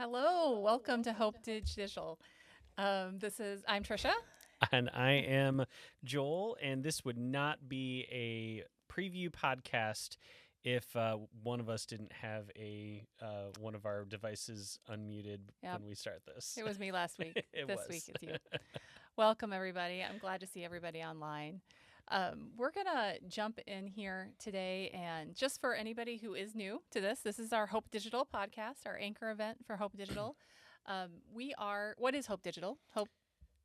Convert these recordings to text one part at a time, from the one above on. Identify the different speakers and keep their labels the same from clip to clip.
Speaker 1: Hello, welcome to Hope Digital. I'm Trisha.
Speaker 2: And I am Joel, and this would not be a preview podcast if one of us didn't have a one of our devices unmuted
Speaker 1: Yep.
Speaker 2: when we start this.
Speaker 1: It was me last week.
Speaker 2: It
Speaker 1: This
Speaker 2: was.
Speaker 1: week it's you. Welcome, everybody. I'm glad to see everybody online. We're going to jump in here today. And just for anybody who is new to this is our Hope Digital podcast, our anchor event for Hope Digital. What is Hope Digital? Hope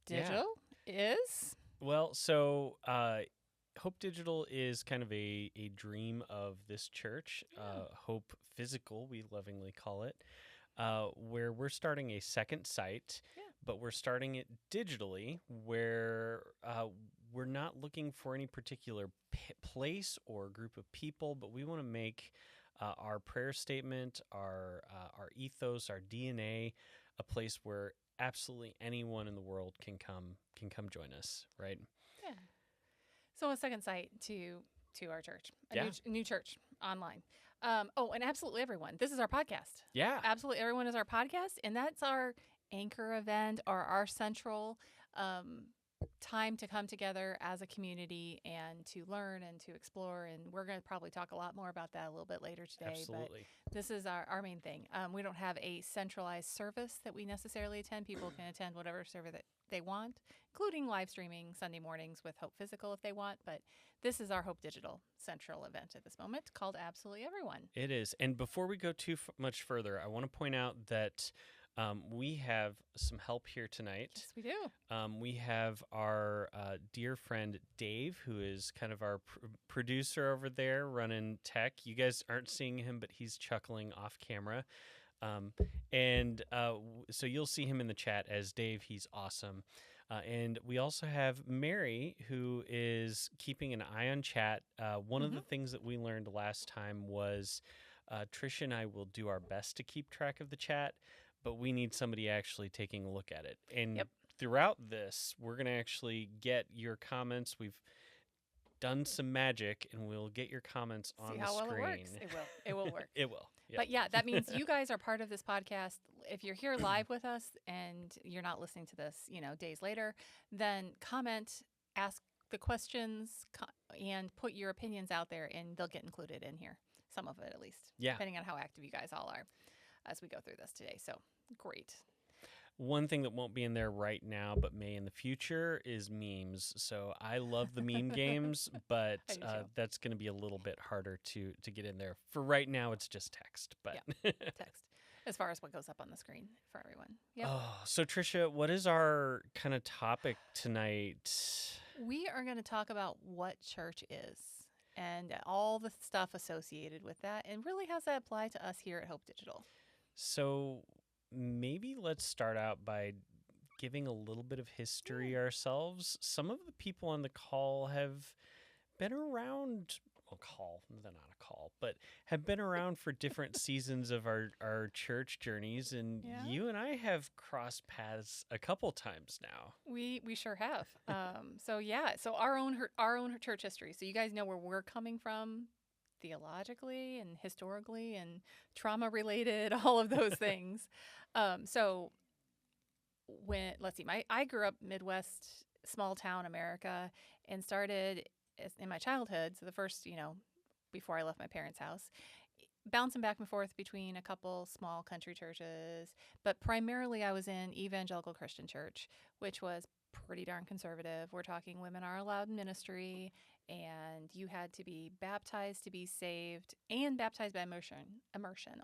Speaker 1: Digital is?
Speaker 2: Well, so Hope Digital is kind of a dream of this church, Hope Physical, we lovingly call it, where we're starting a second site, but we're starting it digitally, where we're not looking for any particular place or group of people, but we want to make our prayer statement, our ethos, our DNA, a place where absolutely anyone in the world can come join us, right?
Speaker 1: Yeah. So a second site to our church, a new church online. And absolutely everyone. This is our podcast.
Speaker 2: Yeah.
Speaker 1: Absolutely everyone is our podcast, and that's our anchor event or our central time to come together as a community and to learn and to explore. And we're going to probably talk a lot more about that a little bit later today.
Speaker 2: Absolutely.
Speaker 1: But this is our main thing. We don't have a centralized service that we necessarily attend. People can attend whatever service that they want, including live streaming Sunday mornings with Hope Physical if they want. But this is our Hope Digital central event at this moment called Absolutely Everyone.
Speaker 2: It is. And before we go too much further, I want to point out that we have some help here tonight.
Speaker 1: Yes, we do.
Speaker 2: We have our dear friend Dave, who is kind of our producer over there running tech. You guys aren't seeing him, but he's chuckling off camera. So you'll see him in the chat as Dave. He's awesome. And we also have Mary, who is keeping an eye on chat. One of the things that we learned last time was Trisha and I will do our best to keep track of the chat, but we need somebody actually taking a look at it. And throughout this, we're going to actually get your comments. We've done some magic, and we'll get your comments on the screen.
Speaker 1: See how well it works. It will work.
Speaker 2: It will. Yep.
Speaker 1: But yeah, that means you guys are part of this podcast. If you're here live with us and you're not listening to this, days later, then comment, ask the questions, and put your opinions out there, and they'll get included in here. Some of it, at least.
Speaker 2: Yeah.
Speaker 1: Depending on how active you guys all are as we go through this today. So great.
Speaker 2: One thing that won't be in there right now, but may in the future, is memes. So I love the meme games, but that's going to be a little bit harder to get in there. For right now, it's just text. But
Speaker 1: text, as far as what goes up on the screen for everyone. Yep.
Speaker 2: Oh, so Trisha, what is our kind of topic tonight?
Speaker 1: We are going to talk about what church is and all the stuff associated with that, and really how's that apply to us here at Hope Digital.
Speaker 2: So maybe let's start out by giving a little bit of history ourselves. Some of the people on the call have been around, they're not a call, but have been around for different seasons of our church journeys. And you and I have crossed paths a couple times now.
Speaker 1: We sure have. So our own church history. So you guys know where we're coming from theologically and historically and trauma related, all of those things. I grew up Midwest, small town America, and started in my childhood. So the first, before I left my parents' house, bouncing back and forth between a couple small country churches, but primarily I was in Evangelical Christian Church, which was pretty darn conservative. We're talking women are allowed in ministry, and you had to be baptized to be saved, and baptized by immersion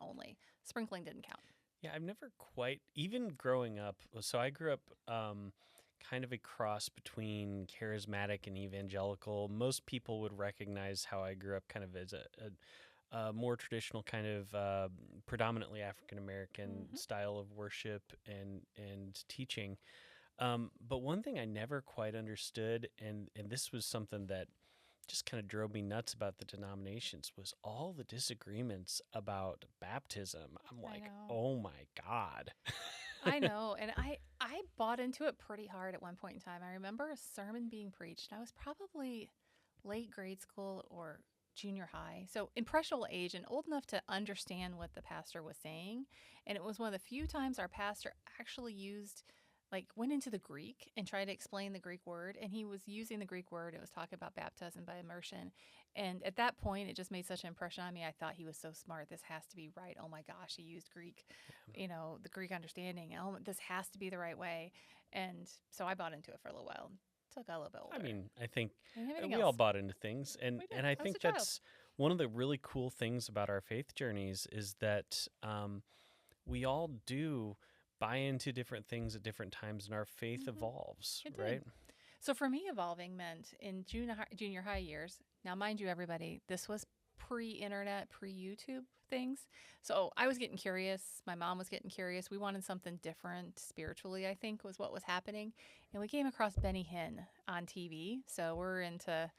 Speaker 1: only. Sprinkling didn't count.
Speaker 2: Yeah, I've never quite, even growing up, so I grew up kind of a cross between charismatic and evangelical. Most people would recognize how I grew up kind of as a more traditional kind of predominantly African-American style of worship and teaching. But one thing I never quite understood, and this was something that just kind of drove me nuts about the denominations, was all the disagreements about baptism. I'm like, oh my God.
Speaker 1: I know. And I bought into it pretty hard at one point in time. I remember a sermon being preached. I was probably late grade school or junior high. So impressionable age and old enough to understand what the pastor was saying. And it was one of the few times our pastor actually went into the Greek and tried to explain the Greek word. And he was using the Greek word. It was talking about baptism by immersion. And at that point, it just made such an impression on me. I thought he was so smart. This has to be right. Oh my gosh, he used Greek, the Greek understanding. Oh, this has to be the right way. And so I bought into it for a little while. Took a little bit older.
Speaker 2: I mean, I think
Speaker 1: Anything
Speaker 2: we all
Speaker 1: else?
Speaker 2: bought into things, and
Speaker 1: We did.
Speaker 2: and I
Speaker 1: I was
Speaker 2: think
Speaker 1: a child.
Speaker 2: that's one of the really cool things about our faith journeys is that we all do buy into different things at different times, and our faith evolves,
Speaker 1: It did.
Speaker 2: right?
Speaker 1: So for me, evolving meant in junior high years. Now, mind you, everybody, this was pre-internet, pre-YouTube things. So I was getting curious. My mom was getting curious. We wanted something different spiritually, I think, was what was happening. And we came across Benny Hinn on TV. So we're into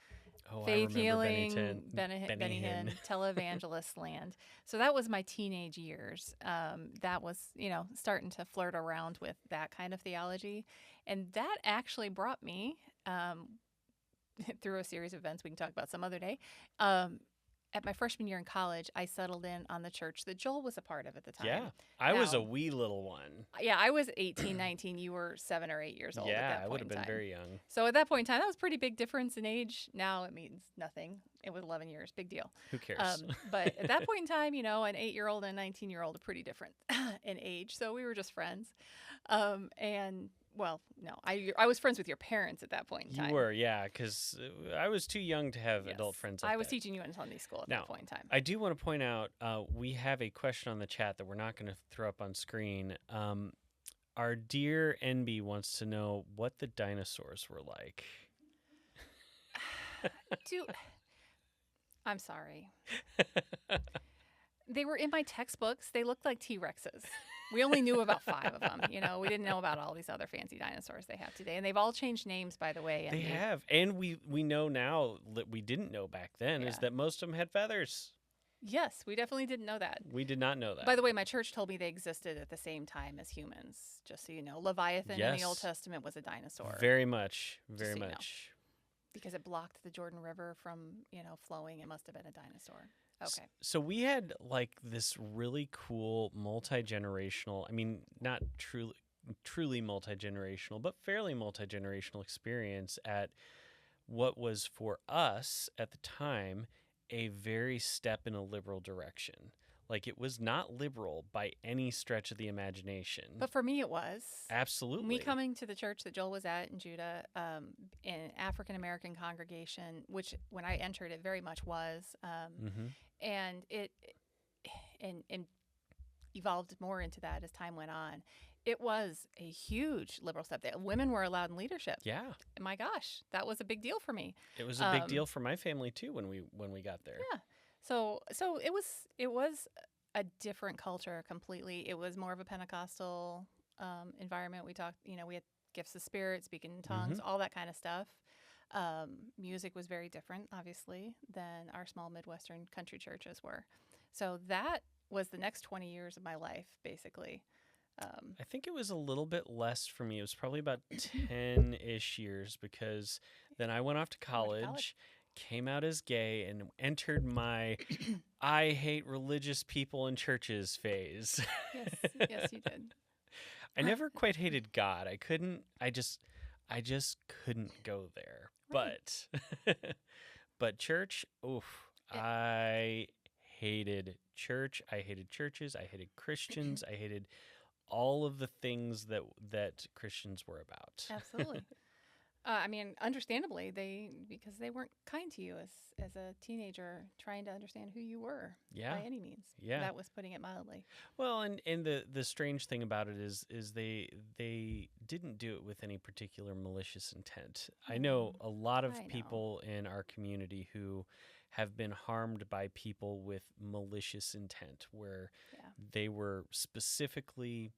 Speaker 2: Oh, I
Speaker 1: faith
Speaker 2: remember Benny
Speaker 1: healing, Benny Hinn, televangelist land. So that was my teenage years. That was, starting to flirt around with that kind of theology. And that actually brought me through a series of events we can talk about some other day. At my freshman year in college, I settled in on the church that Joel was a part of at the time.
Speaker 2: Yeah, I was a
Speaker 1: Now-
Speaker 2: wee little one.
Speaker 1: Yeah, I was 18, 19. You were 7 or 8 years old at
Speaker 2: Yeah,
Speaker 1: that
Speaker 2: I
Speaker 1: point
Speaker 2: would have
Speaker 1: in
Speaker 2: been
Speaker 1: time.
Speaker 2: very young.
Speaker 1: So at that point in time, that was a pretty big difference in age. Now it means nothing. It was 11 years. Big deal.
Speaker 2: Who cares?
Speaker 1: But at that point in time, an 8-year-old and a 19-year-old are pretty different in age. So we were just friends. No, I was friends with your parents at that point in time.
Speaker 2: You were, yeah, because I was too young to have adult
Speaker 1: Yes.
Speaker 2: friends like
Speaker 1: I was
Speaker 2: that.
Speaker 1: teaching you in Sunday school at
Speaker 2: Now,
Speaker 1: that point in time.
Speaker 2: I do want to point out we have a question on the chat that we're not going to throw up on screen. Our dear NB wants to know what the dinosaurs were like.
Speaker 1: I'm sorry. They were in my textbooks. They looked like T-Rexes. We only knew about 5 of them. We didn't know about all these other fancy dinosaurs they have today. And they've all changed names, by the way.
Speaker 2: They have. And we know now that we didn't know back then is
Speaker 1: Yeah.
Speaker 2: that most of them had feathers.
Speaker 1: Yes, we definitely didn't know that.
Speaker 2: We did not know that.
Speaker 1: By the way, my church told me they existed at the same time as humans, just so you know. Leviathan in the Old
Speaker 2: Yes.
Speaker 1: Testament was a dinosaur.
Speaker 2: Very much. Very
Speaker 1: so you know.
Speaker 2: much.
Speaker 1: Because it blocked the Jordan River from, flowing. It must have been a dinosaur. Okay.
Speaker 2: So we had like this really cool multi-generational, I mean, not truly multi-generational, but fairly multi-generational experience at what was for us at the time a very step in a liberal direction. Like it was not liberal by any stretch of the imagination.
Speaker 1: But for me, it was.
Speaker 2: Absolutely.
Speaker 1: Me coming to the church that Joel was at in Judah, an African American congregation, which when I entered, it very much was. And it evolved more into that as time went on. It was a huge liberal step. Women were allowed in leadership.
Speaker 2: Yeah.
Speaker 1: My gosh, that was a big deal for me.
Speaker 2: It was a big deal for my family too when we got there.
Speaker 1: Yeah. So it was a different culture completely. It was more of a Pentecostal environment. We talked, we had gifts of spirit, speaking in tongues, all that kind of stuff. Music was very different, obviously, than our small Midwestern country churches were. So that was the next 20 years of my life, basically.
Speaker 2: I think it was a little bit less for me. It was probably about 10-ish years because then I went off to college, came out as gay, and entered my I hate religious people and churches phase.
Speaker 1: Yes, you did.
Speaker 2: I never quite hated God. I just couldn't go there.
Speaker 1: Right.
Speaker 2: But church, oof, I hated church. I hated churches. I hated Christians. I hated all of the things that Christians were about.
Speaker 1: Absolutely. I mean, understandably, because they weren't kind to you as a teenager trying to understand who you were by any means.
Speaker 2: Yeah.
Speaker 1: That was putting it mildly.
Speaker 2: Well, and the strange thing about it is they didn't do it with any particular malicious intent. I know a lot of people in our community who have been harmed by people with malicious intent where they were specifically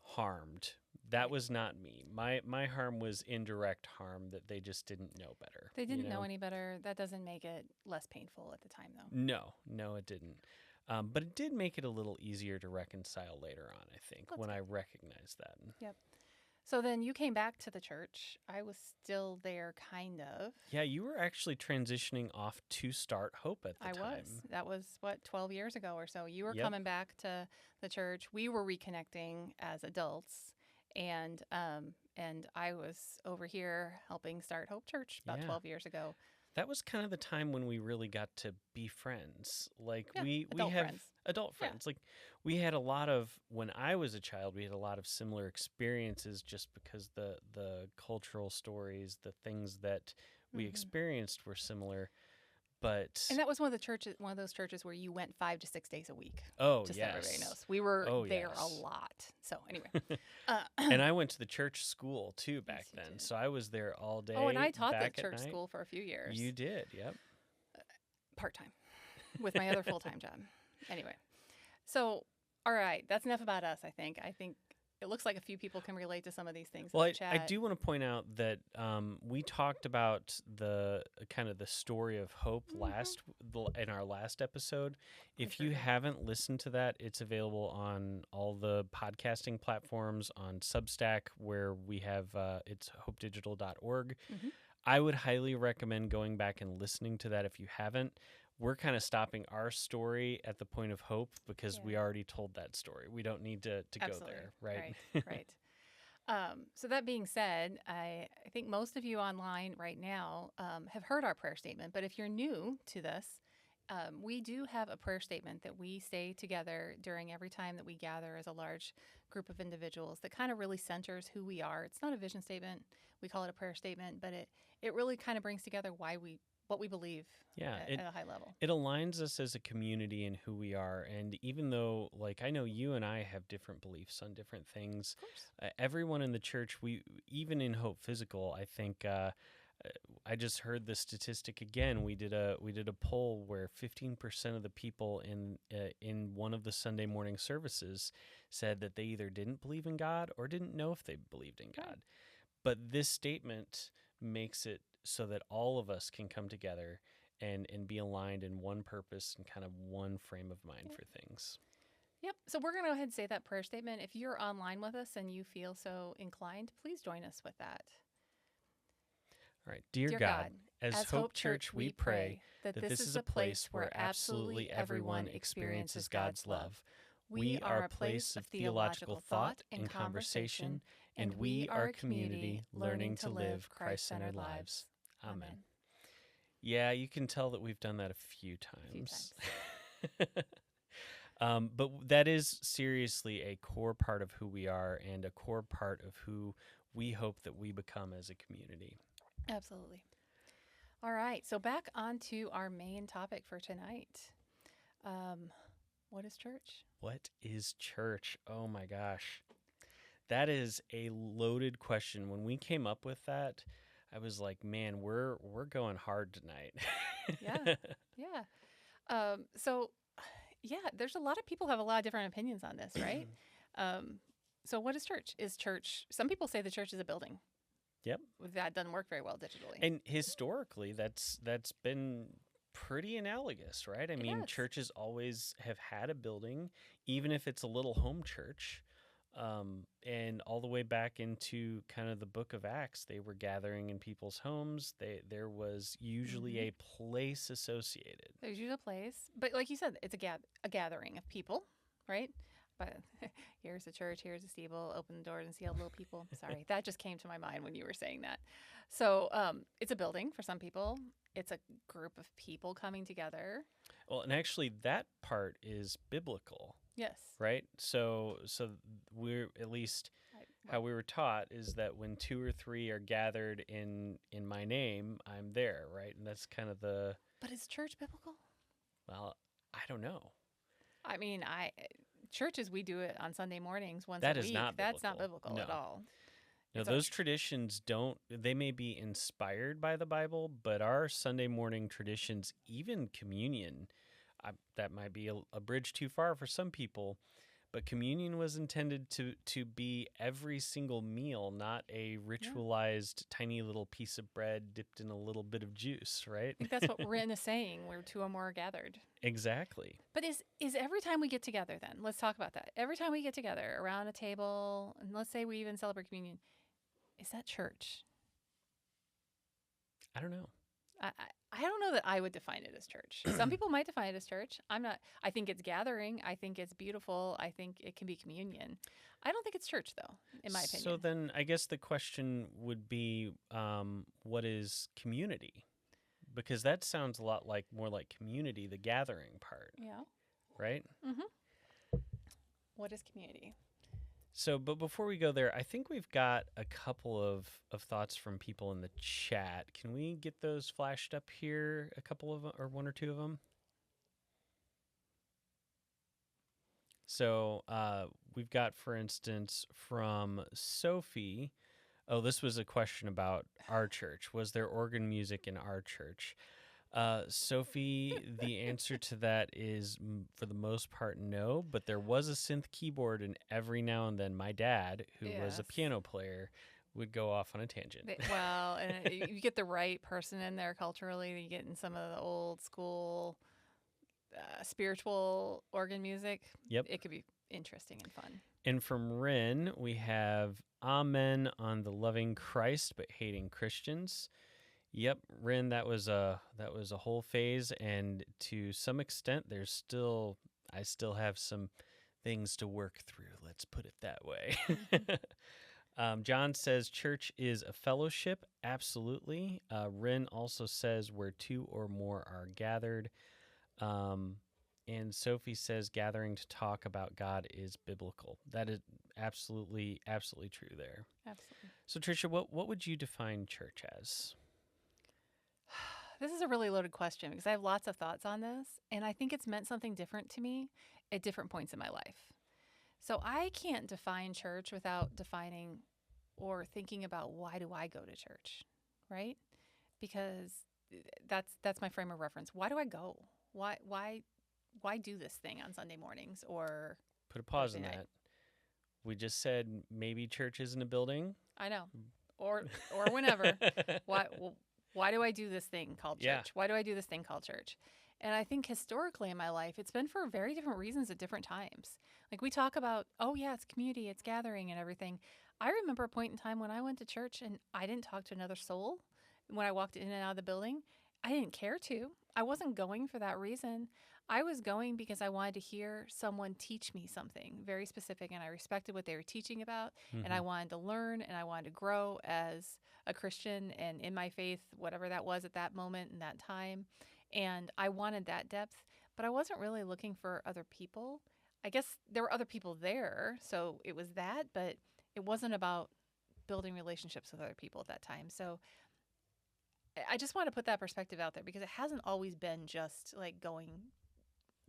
Speaker 2: harmed. That was not me. My harm was indirect harm that they just didn't know better.
Speaker 1: They didn't know any better. That doesn't make it less painful at the time, though.
Speaker 2: No, it didn't. But it did make it a little easier to reconcile later on, I think, when I recognized that.
Speaker 1: Yep. So then you came back to the church. I was still there, kind of.
Speaker 2: Yeah, you were actually transitioning off to start Hope at the
Speaker 1: I
Speaker 2: time.
Speaker 1: was. That was, what, 12 years ago or so. You were
Speaker 2: Yep.
Speaker 1: coming back to the church. We were reconnecting as adults. And I was over here helping start Hope Church about
Speaker 2: Yeah.
Speaker 1: 12 years ago.
Speaker 2: That was kind of the time when we really got to be friends. Like
Speaker 1: Yeah,
Speaker 2: we
Speaker 1: adult
Speaker 2: have
Speaker 1: friends.
Speaker 2: adult
Speaker 1: Yeah.
Speaker 2: friends. Like we had a lot of when I was a child, we had a lot of similar experiences just because the cultural stories, the things that we
Speaker 1: Mhm.
Speaker 2: experienced were similar. But
Speaker 1: And that was one of those churches where you went 5 to 6 days a week.
Speaker 2: oh
Speaker 1: Just
Speaker 2: yes.
Speaker 1: so everybody knows. We were
Speaker 2: Oh,
Speaker 1: there a
Speaker 2: yes.
Speaker 1: lot. So anyway.
Speaker 2: And I went to the church school too back
Speaker 1: Yes, you
Speaker 2: then.
Speaker 1: did.
Speaker 2: So I was there all day.
Speaker 1: Oh, and I taught
Speaker 2: back
Speaker 1: the
Speaker 2: at
Speaker 1: church
Speaker 2: night.
Speaker 1: school for a few years.
Speaker 2: You did, yep.
Speaker 1: Part-time with my other full-time job. Anyway. So, all right, that's enough about us, I think. I think it looks like a few people can relate to some of these things
Speaker 2: Well,
Speaker 1: in the
Speaker 2: I
Speaker 1: chat.
Speaker 2: do want to point out that we talked about the kind of the story of hope in our last episode. If
Speaker 1: sure
Speaker 2: you
Speaker 1: did.
Speaker 2: haven't listened to that, it's available on all the podcasting platforms, on Substack, where we have it's hopedigital.org.
Speaker 1: Mhm.
Speaker 2: I would highly recommend going back and listening to that if you haven't. We're kind of stopping our story at the point of hope because we
Speaker 1: Yeah.
Speaker 2: already told that story. We don't need to go
Speaker 1: Absolutely.
Speaker 2: there, right?
Speaker 1: Right. So that being said, I think most of you online right now have heard our prayer statement. But if you're new to this, we do have a prayer statement that we say together during every time that we gather as a large group of individuals that kind of really centers who we are. It's not a vision statement. We call it a prayer statement, but it really kind of brings together what we believe
Speaker 2: Yeah,
Speaker 1: at a high level.
Speaker 2: it aligns us as a community and who we are. And even though, like, I know you and I have different beliefs on different things,
Speaker 1: Of course.
Speaker 2: everyone in the church, even in Hope Physical, I think I just heard the statistic again. We did a poll where 15% of the people in one of the Sunday morning services said that they either didn't believe in God or didn't know if they believed in God.
Speaker 1: Right.
Speaker 2: But this statement makes it so that all of us can come together and be aligned in one purpose and kind of one frame of mind for things.
Speaker 1: Yep. So we're going to go ahead and say that prayer statement. If you're online with us and you feel so inclined, please join us with that.
Speaker 2: All right. Dear God, as Hope Church, we pray
Speaker 1: that
Speaker 2: this is a place where absolutely everyone experiences God's love. We are a place of theological thought and conversation, and we are a community learning to live Christ-centered lives. Amen. Yeah, you can tell that we've done that a few times. But that is seriously a core part of who we are and a core part of who we hope that we become as a community.
Speaker 1: Absolutely. All right. So back on to our main topic for tonight. What is church?
Speaker 2: What is church? Oh my gosh. That is a loaded question. When we came up with that, I was like, man, we're going hard tonight.
Speaker 1: Yeah. Yeah. So yeah, there's a lot of people have a lot of different opinions on this, right? So what is church? Is church, some people say the church is a building.
Speaker 2: Yep.
Speaker 1: That doesn't work very well digitally.
Speaker 2: And historically, that's been pretty analogous, right? I mean,
Speaker 1: has.
Speaker 2: churches always have had a building, even if it's a little home church. And all the way back into kind of the book of Acts, they were gathering in people's homes. There was usually a place associated.
Speaker 1: There's usually a place, but like you said, it's a gathering of people, right? But here's the church, here's the steeple, open the doors and see all the little people. Sorry, that just came to my mind when you were saying that. So it's a building for some people. It's a group of people coming together.
Speaker 2: Well, and actually that part is biblical.
Speaker 1: Yes.
Speaker 2: Right? So we're at least how we were taught is that when 2 or 3 are gathered in my name, I'm there, right? And that's kind of the.
Speaker 1: But is church biblical?
Speaker 2: Well, I don't know.
Speaker 1: I mean, churches, we do it on Sunday mornings once
Speaker 2: That
Speaker 1: a
Speaker 2: is
Speaker 1: week.
Speaker 2: not
Speaker 1: That's not
Speaker 2: biblical.
Speaker 1: biblical at
Speaker 2: No.
Speaker 1: all.
Speaker 2: No,
Speaker 1: It's
Speaker 2: those traditions they may be inspired by the Bible, but our Sunday morning traditions, even communion, that might be a bridge too far for some people, but communion was intended to be every single meal, not a ritualized tiny little piece of bread dipped in a little bit of juice, right?
Speaker 1: I think that's what we're in a saying, where 2 or more are gathered.
Speaker 2: Exactly.
Speaker 1: But is every time we get together then, let's talk about that. Every time we get together around a table, and let's say we even celebrate communion, is that church?
Speaker 2: I don't know.
Speaker 1: I don't know that I would define it as church. Some people might define it as church. I'm not. I think it's gathering. I think it's beautiful. I think it can be communion. I don't think it's church, though, in my opinion.
Speaker 2: So then I guess the question would be, what is community? Because that sounds a lot like more like community, the gathering part,
Speaker 1: Yeah.
Speaker 2: right?
Speaker 1: Mm-hmm. What is community?
Speaker 2: So, but before we go there, I think we've got a couple of thoughts from people in the chat. Can we get those flashed up here? A couple of them, or one or two of them? So we've got, for instance, from Sophie. Oh, this was a question about our church. Was there organ music in our church? Sophie, the answer to that is, for the most part, no. But there was a synth keyboard, and every now and then my dad, who was a piano player, would go off on a tangent.
Speaker 1: Well, and you get the right person in there culturally. You get in some of the old school spiritual organ music.
Speaker 2: Yep.
Speaker 1: It could be interesting and fun.
Speaker 2: And from Rin, we have Amen on the loving Christ but hating Christians. Yep, Rin, that was a whole phase, and to some extent, I still have some things to work through. Let's put it that way. John says church is a fellowship. Absolutely. Rin also says where two or more are gathered. And Sophie says gathering to talk about God is biblical. That is absolutely true there.
Speaker 1: Absolutely.
Speaker 2: So Tricia, what would you define church as?
Speaker 1: This is a really loaded question because I have lots of thoughts on this, and I think it's meant something different to me at different points in my life. So I can't define church without defining or thinking about why do I go to church, right? Because that's my frame of reference. Why do I go? Why do this thing on Sunday mornings or
Speaker 2: put a pause
Speaker 1: Thursday
Speaker 2: on
Speaker 1: night?
Speaker 2: that? We just said maybe church isn't a building.
Speaker 1: I know, or whenever. Why do I do this thing called church?
Speaker 2: Yeah.
Speaker 1: Why do I do this thing called church? And I think historically in my life, it's been for very different reasons at different times. Like we talk about, oh yeah, it's community, it's gathering and everything. I remember a point in time when I went to church and I didn't talk to another soul when I walked in and out of the building. I didn't care to. I wasn't going for that reason. I was going because I wanted to hear someone teach me something very specific, and I respected what they were teaching about, and I wanted to learn, and I wanted to grow as a Christian and in my faith, whatever that was at that moment and that time. And I wanted that depth, but I wasn't really looking for other people. I guess there were other people there, so it was that, but it wasn't about building relationships with other people at that time. So I just want to put that perspective out there because it hasn't always been just like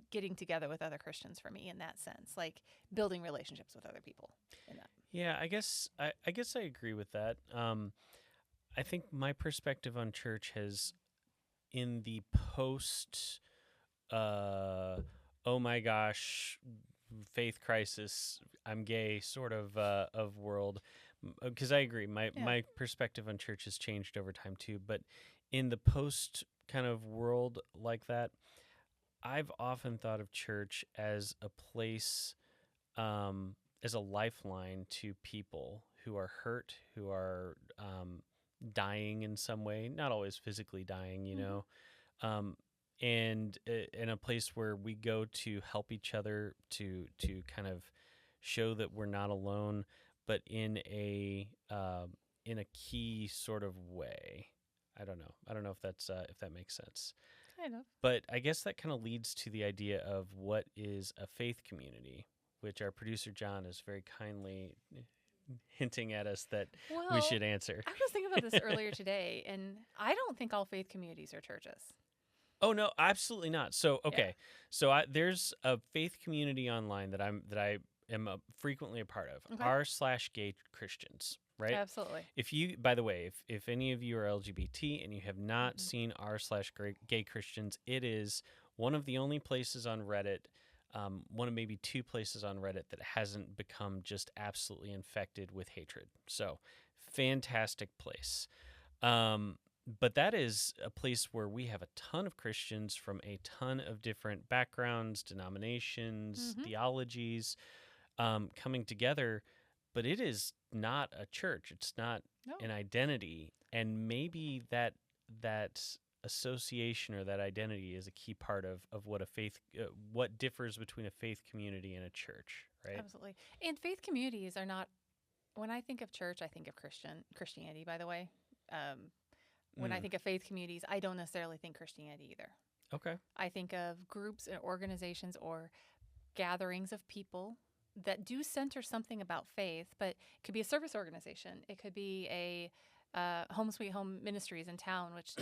Speaker 1: getting together with other Christians for me in that sense, like building relationships with other people in that.
Speaker 2: Yeah, I guess I agree with that. I think my perspective on church has, in the post, oh my gosh, faith crisis, I'm gay sort of world, because I agree, my perspective on church has changed over time too. But in the post kind of world like that, I've often thought of church as a place, as a lifeline to people who are hurt, who are dying in some way, not always physically dying, you know, and in a place where we go to help each other, to kind of show that we're not alone, but in a key sort of way. I don't know if that makes sense.
Speaker 1: Kind of.
Speaker 2: But I guess that kind of leads to the idea of what is a faith community, which our producer John is very kindly hinting at us that we should answer.
Speaker 1: I was thinking about this earlier today, and I don't think all faith communities are churches.
Speaker 2: Oh no, absolutely not. So okay, so there's a faith community online that I am frequently a part of. r/gay Christians. Right?
Speaker 1: Absolutely.
Speaker 2: If you, by the way, if any of you are LGBT and you have not seen r/gay Christians, it is one of the only places on Reddit, one of maybe two places on Reddit that hasn't become just absolutely infected with hatred. So, fantastic place. But that is a place where we have a ton of Christians from a ton of different backgrounds, denominations, theologies, coming together. but it is not a church. It's not
Speaker 1: No.
Speaker 2: an identity, and maybe that association or that identity is a key part of what a faith, what differs between a faith community and a church, right?
Speaker 1: Absolutely. And faith communities are not, when I think of church, I think of Christianity, by the way. When I
Speaker 2: Mm.
Speaker 1: think of faith communities, I don't necessarily think Christianity either.
Speaker 2: Okay.
Speaker 1: I think of groups and organizations or gatherings of people that do center something about faith, but it could be a service organization. It could be a Home Sweet Home Ministries in town, which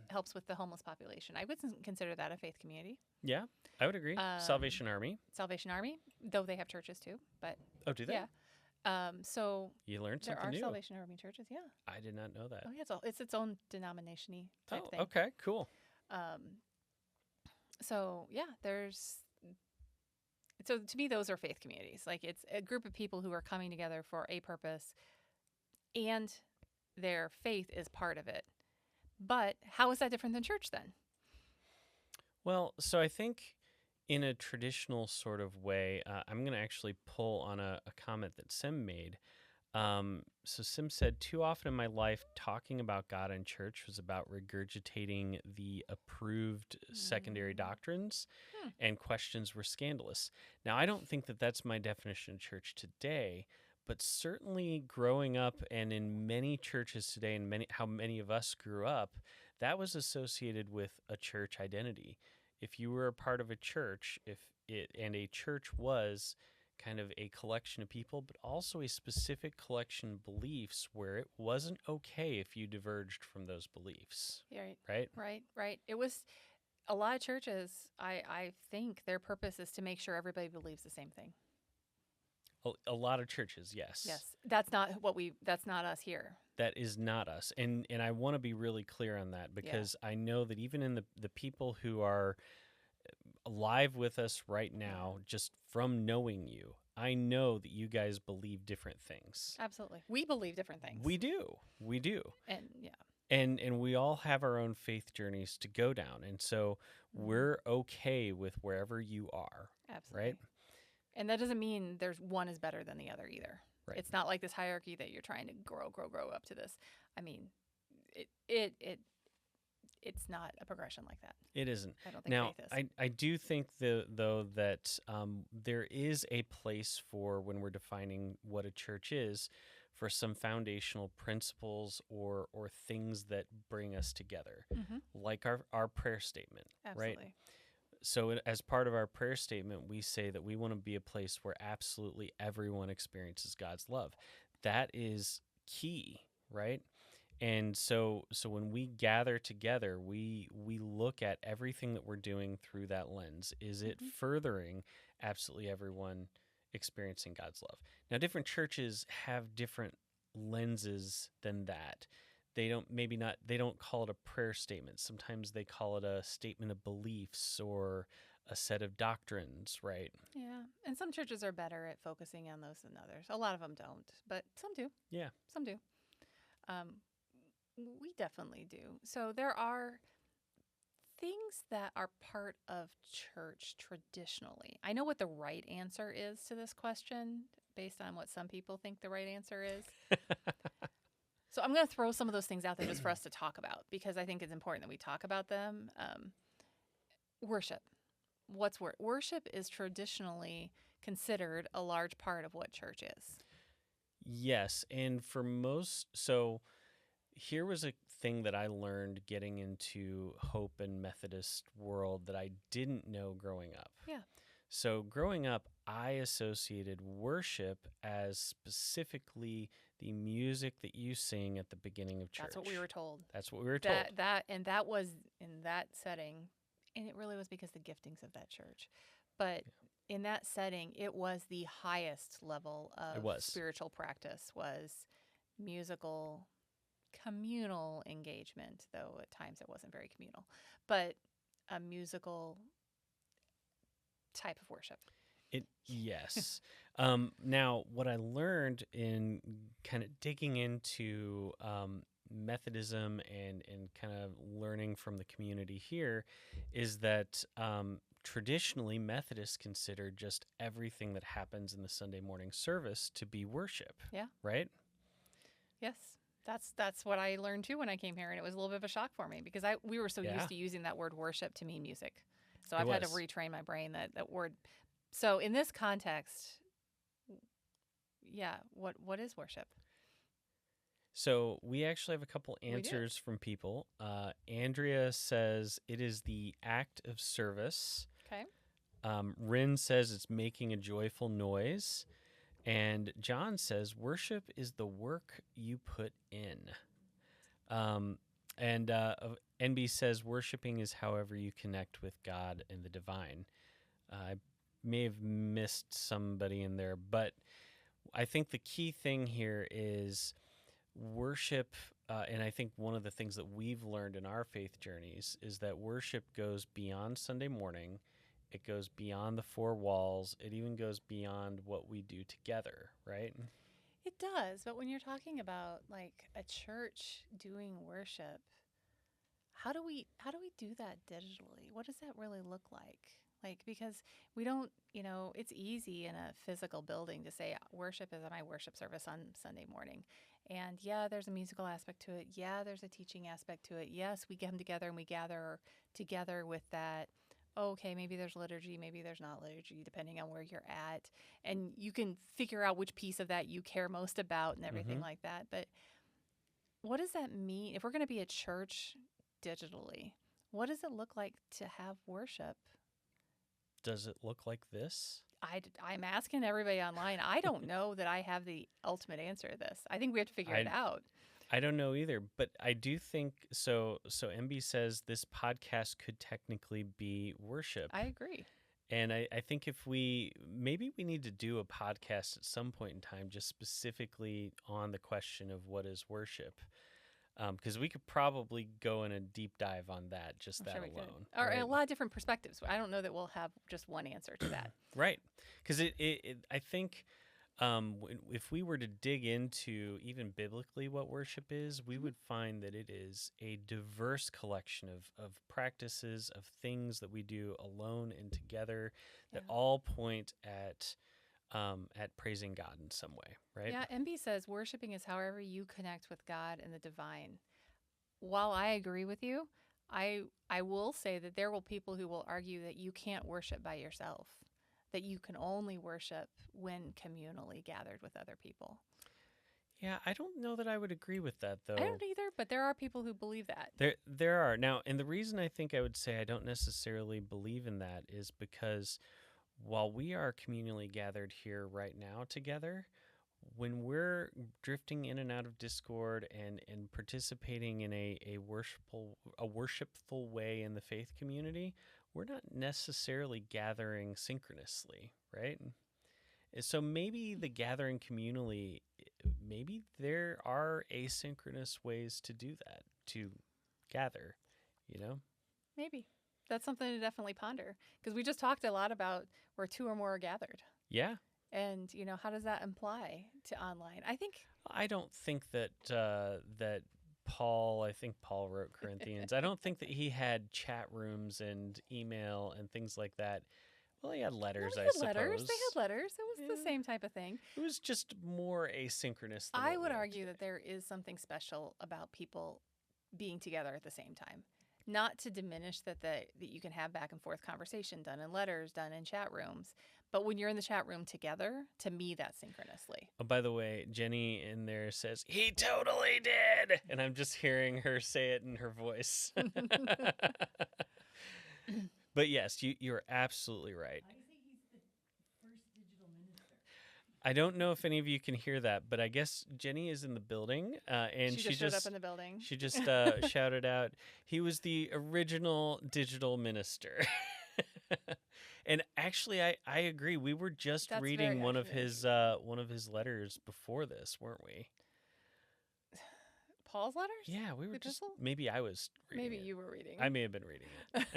Speaker 1: helps with the homeless population. I would consider that a faith community.
Speaker 2: Yeah, I would agree. Salvation Army.
Speaker 1: Salvation Army, though they have churches too, but
Speaker 2: Oh, do they?
Speaker 1: yeah. So
Speaker 2: You learned
Speaker 1: there
Speaker 2: something
Speaker 1: are
Speaker 2: new.
Speaker 1: Salvation Army churches. Yeah.
Speaker 2: I did not know that.
Speaker 1: Oh yeah, it's its own denomination-y type
Speaker 2: Oh,
Speaker 1: thing.
Speaker 2: okay, cool.
Speaker 1: So yeah, so to me, those are faith communities. Like it's a group of people who are coming together for a purpose, and their faith is part of it. But how is that different than church then?
Speaker 2: Well, so I think in a traditional sort of way, I'm going to actually pull on a comment that Sim made. So Sim said, too often in my life, talking about God and church was about regurgitating the approved secondary doctrines, and questions were scandalous. Now, I don't think that that's my definition of church today, but certainly growing up and in many churches today and how many of us grew up, that was associated with a church identity. If you were a part of a church, and a church was kind of a collection of people, but also a specific collection of beliefs where it wasn't okay if you diverged from those beliefs.
Speaker 1: Yeah,
Speaker 2: Right?
Speaker 1: Right. It was a lot of churches. I think their purpose is to make sure everybody believes the same thing.
Speaker 2: A lot of churches, yes.
Speaker 1: Yes, that's not us here.
Speaker 2: That is not us. And I want to be really clear on that, because I know that even in the people who are alive with us right now, just from knowing you, I know that you guys believe different things.
Speaker 1: Absolutely. We believe different things.
Speaker 2: We do.
Speaker 1: And yeah.
Speaker 2: And we all have our own faith journeys to go down. And so we're okay with wherever you are.
Speaker 1: Absolutely.
Speaker 2: Right?
Speaker 1: And that doesn't mean there's one is better than the other either.
Speaker 2: Right.
Speaker 1: It's not like this hierarchy that you're trying to grow up to this. I mean, it's not a progression like that.
Speaker 2: It isn't.
Speaker 1: I don't think
Speaker 2: Now,
Speaker 1: faith is.
Speaker 2: I do think, though, that there is a place for, when we're defining what a church is, for some foundational principles or things that bring us together, like our prayer statement,
Speaker 1: Absolutely.
Speaker 2: right? So as part of our prayer statement, we say that we want to be a place where absolutely everyone experiences God's love. That is key, right? And so when we gather together, we look at everything that we're doing through that lens. Is it furthering absolutely everyone experiencing God's love? Now, different churches have different lenses than that. They don't call it a prayer statement. Sometimes they call it a statement of beliefs or a set of doctrines, right?
Speaker 1: Yeah. And some churches are better at focusing on those than others. A lot of them don't, but some do.
Speaker 2: Yeah.
Speaker 1: Some do. We definitely do. So there are things that are part of church traditionally. I know what the right answer is to this question based on what some people think the right answer is. So I'm going to throw some of those things out there just for us to talk about, because I think it's important that we talk about them. Worship. What's worship is traditionally considered a large part of what church is.
Speaker 2: Yes, and for most, so here was a thing that I learned getting into Hope and Methodist world that I didn't know growing up.
Speaker 1: Yeah.
Speaker 2: So growing up, I associated worship as specifically the music that you sing at the beginning of church.
Speaker 1: That's what we were told.
Speaker 2: That's what we were told.
Speaker 1: That was in that setting, and it really was because the giftings of that church. But in that setting, it was the highest level of spiritual practice, was musical, communal engagement, though at times it wasn't very communal, but a musical type of worship.
Speaker 2: Yes. Now, what I learned in kind of digging into Methodism and kind of learning from the community here is that traditionally Methodists consider just everything that happens in the Sunday morning service to be worship.
Speaker 1: Yeah.
Speaker 2: Right?
Speaker 1: Yes. That's what I learned too when I came here, and it was a little bit of a shock for me because we were so
Speaker 2: Yeah.
Speaker 1: used to using that word worship to mean music. So
Speaker 2: It
Speaker 1: I've had to
Speaker 2: was.
Speaker 1: retrain my brain that word. So in this context, yeah, what is worship?
Speaker 2: So we actually have a couple
Speaker 1: do.
Speaker 2: answers from people. Andrea says it is the act of service.
Speaker 1: Okay.
Speaker 2: Rin says it's making a joyful noise. And John says worship is the work you put in. NB says worshiping is however you connect with God and the divine. I may have missed somebody in there, but I think the key thing here is worship, and I think one of the things that we've learned in our faith journeys is that worship goes beyond Sunday morning. It goes beyond the four walls. It even goes beyond what we do together, right?
Speaker 1: It does, but when you're talking about like a church doing worship, how do we do that digitally? What does that really look like? Like, because we don't, it's easy in a physical building to say worship is my worship service on Sunday morning. And yeah, there's a musical aspect to it. Yeah, there's a teaching aspect to it. Yes, we come together and we gather together with that. Okay, maybe there's liturgy, maybe there's not liturgy, depending on where you're at. And you can figure out which piece of that you care most about and everything like that. But what does that mean? If we're going to be a church digitally, what does it look like to have worship?
Speaker 2: Does it look like this?
Speaker 1: I'm asking everybody online. I don't know that I have the ultimate answer to this. I think we have to figure it out.
Speaker 2: I don't know either, but I do think so. So MB says this podcast could technically be worship.
Speaker 1: I agree.
Speaker 2: And I think if maybe we need to do a podcast at some point in time just specifically on the question of what is worship. Because we could probably go in a deep dive on that, just that alone.
Speaker 1: Or
Speaker 2: right?
Speaker 1: a lot of different perspectives. I don't know that we'll have just one answer to that.
Speaker 2: Right. Because I think if we were to dig into even biblically what worship is, we would find that it is a diverse collection of practices, of things that we do alone and together that all point at praising God in some way, right?
Speaker 1: Yeah, MB says worshiping is however you connect with God and the divine. While I agree with you, I will say that there will people who will argue that you can't worship by yourself, that you can only worship when communally gathered with other people.
Speaker 2: Yeah, I don't know that I would agree with that, though.
Speaker 1: I don't either, but there are people who believe that.
Speaker 2: There are. Now, and the reason I think I would say I don't necessarily believe in that is because while we are communally gathered here right now together, when we're drifting in and out of Discord and participating in a worshipful way in the faith community, we're not necessarily gathering synchronously, right? So maybe the gathering communally, maybe there are asynchronous ways to do that, to gather,
Speaker 1: Maybe. That's something to definitely ponder, because we just talked a lot about where two or more are gathered.
Speaker 2: Yeah.
Speaker 1: And, how does that apply to online?
Speaker 2: I don't think that Paul wrote Corinthians. I don't think that he had chat rooms and email and things like that. Well, he had letters, I suppose.
Speaker 1: They had letters. It was the same type of thing.
Speaker 2: It was just more asynchronous than
Speaker 1: I would argue that there is something special about people being together at the same time. Not to diminish that you can have back and forth conversation done in letters, done in chat rooms. But when you're in the chat room together, to me, that's synchronously.
Speaker 2: Oh, by the way, Jenny in there says, "He totally did." And I'm just hearing her say it in her voice. But yes, you're absolutely right.
Speaker 3: I think he's the first digital minister.
Speaker 2: I don't know if any of you can hear that, but I guess Jenny is in the building, and
Speaker 1: she just showed up in the building.
Speaker 2: She just shouted out, "He was the original digital minister." And actually, I agree. We were just reading one of his letters before this, weren't we?
Speaker 1: Paul's letters?
Speaker 2: Yeah, we were
Speaker 1: The epistle?
Speaker 2: maybe I was reading
Speaker 1: Maybe
Speaker 2: it.
Speaker 1: you were reading.
Speaker 2: I may have been reading it.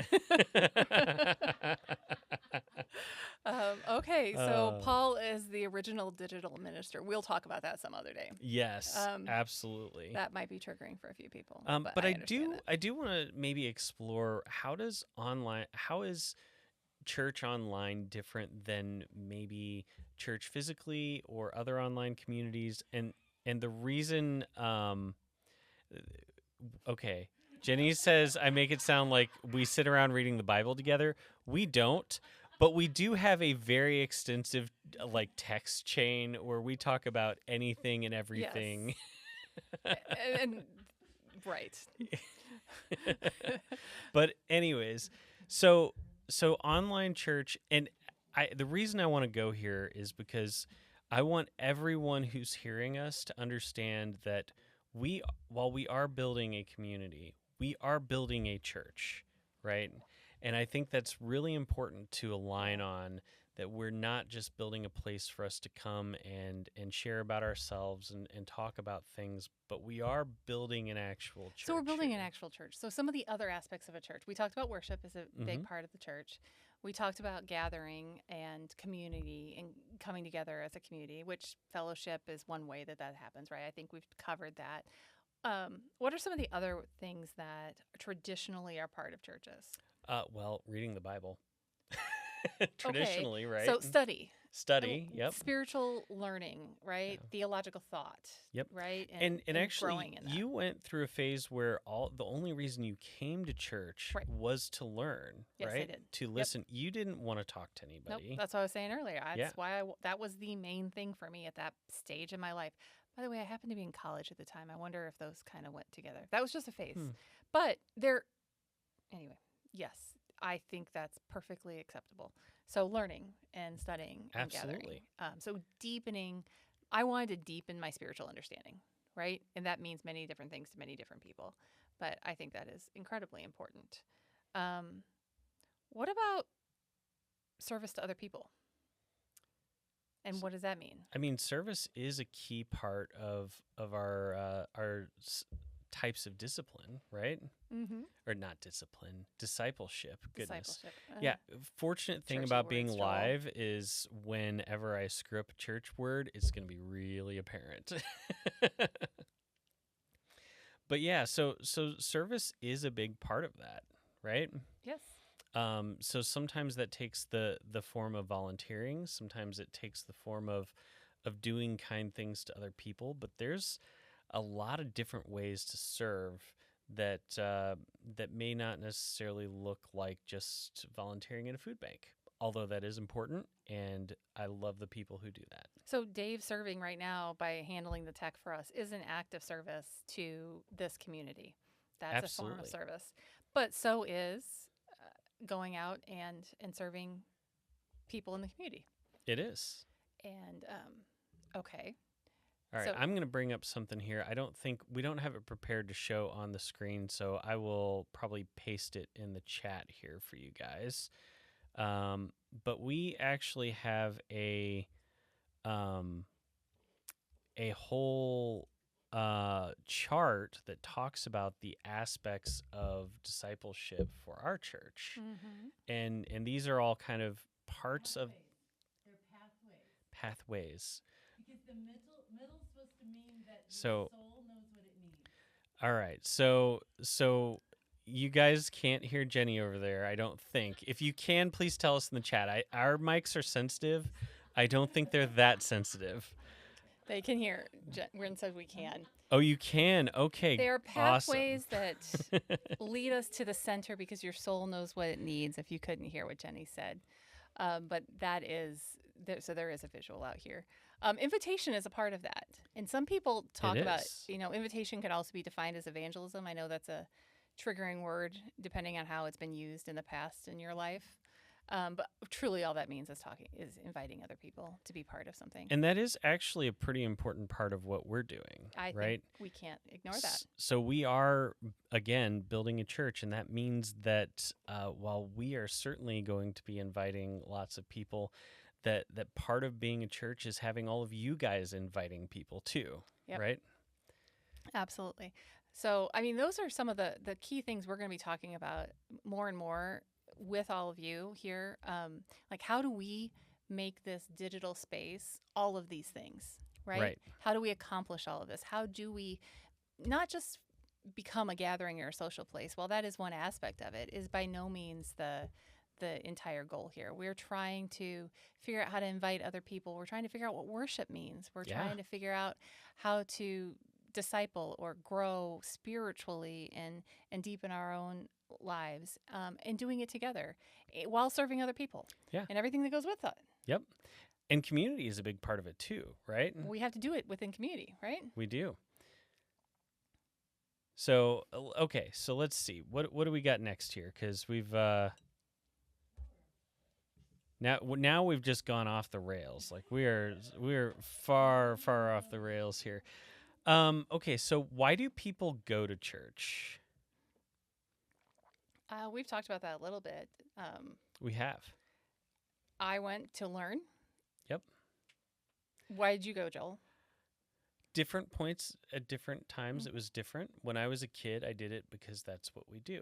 Speaker 1: Okay, so Paul is the original digital minister. We'll talk about that some other day.
Speaker 2: Yes, absolutely.
Speaker 1: That might be triggering for a few people.
Speaker 2: But I
Speaker 1: understand
Speaker 2: do want to maybe explore how is church online different than maybe church physically or other online communities? And the reason, okay, Jenny says I make it sound like we sit around reading the Bible together. We don't, but we do have a very extensive like text chain where we talk about anything and everything.
Speaker 1: and right.
Speaker 2: But anyways, so online church, and the reason I want to go here is because I want everyone who's hearing us to understand that while we are building a community, we are building a church, right? And I think that's really important to align on, that we're not just building a place for us to come and share about ourselves and talk about things, but we are building an actual church.
Speaker 1: So we're building an
Speaker 2: here.
Speaker 1: actual church. So some of the other aspects of a church, we talked about worship as a big part of the church. We talked about gathering and community and coming together as a community, which fellowship is one way that happens, right? I think we've covered that. What are some of the other things that traditionally are part of churches?
Speaker 2: Well, reading the Bible. Traditionally, right?
Speaker 1: So study.
Speaker 2: Yep.
Speaker 1: Spiritual learning, right?
Speaker 2: Yeah.
Speaker 1: Theological thought.
Speaker 2: Yep.
Speaker 1: Right?
Speaker 2: And actually,
Speaker 1: growing in that.
Speaker 2: you went through a phase where the only reason you came to church
Speaker 1: Right.
Speaker 2: was to learn,
Speaker 1: Yes, I
Speaker 2: right?
Speaker 1: did.
Speaker 2: To listen. You didn't want to talk to
Speaker 1: Nope,
Speaker 2: anybody.
Speaker 1: that's what I was saying earlier. That's
Speaker 2: Yeah.
Speaker 1: why that was the main thing for me at that stage in my life. By the way, I happened to be in college at the time. I wonder if those kind of went together. That was just a phase. But anyway, yes, I think that's perfectly acceptable. So learning and studying and
Speaker 2: Absolutely.
Speaker 1: gathering. So deepening, I wanted to deepen my spiritual understanding, right? And that means many different things to many different people. But I think that is incredibly important. What about service to other people? And what does that mean?
Speaker 2: I mean, service is a key part of our types of discipline, right?
Speaker 1: Mm-hmm.
Speaker 2: Or not discipline, discipleship. Goodness.
Speaker 1: Discipleship.
Speaker 2: Yeah. Fortunate thing
Speaker 1: churchy
Speaker 2: about being
Speaker 1: words, Joel.
Speaker 2: live is whenever I screw up a church word, it's going to be really apparent. But yeah, so service is a big part of that, right?
Speaker 1: Yes.
Speaker 2: So sometimes that takes the form of volunteering. Sometimes it takes the form of doing kind things to other people. But there's a lot of different ways to serve that may not necessarily look like just volunteering at a food bank. Although that is important, and I love the people who do that.
Speaker 1: So Dave serving right now by handling the tech for us is an act of service to this community. That's a form of
Speaker 2: Absolutely.
Speaker 1: service. But so is going out and serving people in the community.
Speaker 2: It is.
Speaker 1: And okay.
Speaker 2: All right,
Speaker 1: So-
Speaker 2: I'm going to bring up something here. We don't have it prepared to show on the screen, so I will probably paste it in the chat here for you guys. But we actually have a whole chart that talks about the aspects of discipleship for our church, and these are all kind of parts of
Speaker 3: They're pathways.
Speaker 2: pathways.
Speaker 3: Because the middle's supposed to mean that
Speaker 2: So-
Speaker 3: your soul knows what it needs.
Speaker 2: All right, so you guys can't hear Jenny over there, I don't think. If you can, please tell us in the chat. Our mics are sensitive. I don't think they're that sensitive.
Speaker 1: They can hear. Jen said we can.
Speaker 2: Oh, you can? Okay,
Speaker 1: They are
Speaker 2: awesome.
Speaker 1: pathways that lead us to the center because your soul knows what it needs, if you couldn't hear what Jenny said. But that is, so there is a visual out here. Invitation is a part of that. And some people talk about,
Speaker 2: is.
Speaker 1: Invitation can also be defined as evangelism. I know that's a triggering word depending on how it's been used in the past in your life. But truly all that means is inviting other people to be part of something.
Speaker 2: And that is actually a pretty important part of what we're doing,
Speaker 1: I
Speaker 2: right?
Speaker 1: think we can't ignore that.
Speaker 2: So we are, again, building a church, and that means that while we are certainly going to be inviting lots of people, that part of being a church is having all of you guys inviting people too,
Speaker 1: Yep.
Speaker 2: right?
Speaker 1: Absolutely. So, I mean, those are some of the key things we're going to be talking about more and more with all of you here. Like, how do we make this digital space all of these things, right?
Speaker 2: Right.
Speaker 1: How do we accomplish all of this? How do we not just become a gathering or a social place? Well, that is one aspect of it, is by no means the entire goal here. We're trying to figure out how to invite other people. We're trying to figure out what worship means. We're
Speaker 2: Yeah.
Speaker 1: trying to figure out how to disciple or grow spiritually and deepen our own lives, and doing it together while serving other people.
Speaker 2: Yeah.
Speaker 1: And everything that goes with that.
Speaker 2: Yep. And community is a big part of it too, right?
Speaker 1: We have to do it within community, right?
Speaker 2: We do. So okay, so let's see what do we got next here? Because we've now we've just gone off the rails. Like we're far off the rails here. Okay, so why do people go to church?
Speaker 1: We've talked about that a little bit.
Speaker 2: We have.
Speaker 1: I went to learn.
Speaker 2: Yep.
Speaker 1: Why did you go, Joel?
Speaker 2: Different points at different times. It was different. When I was a kid, I did it because that's what we do,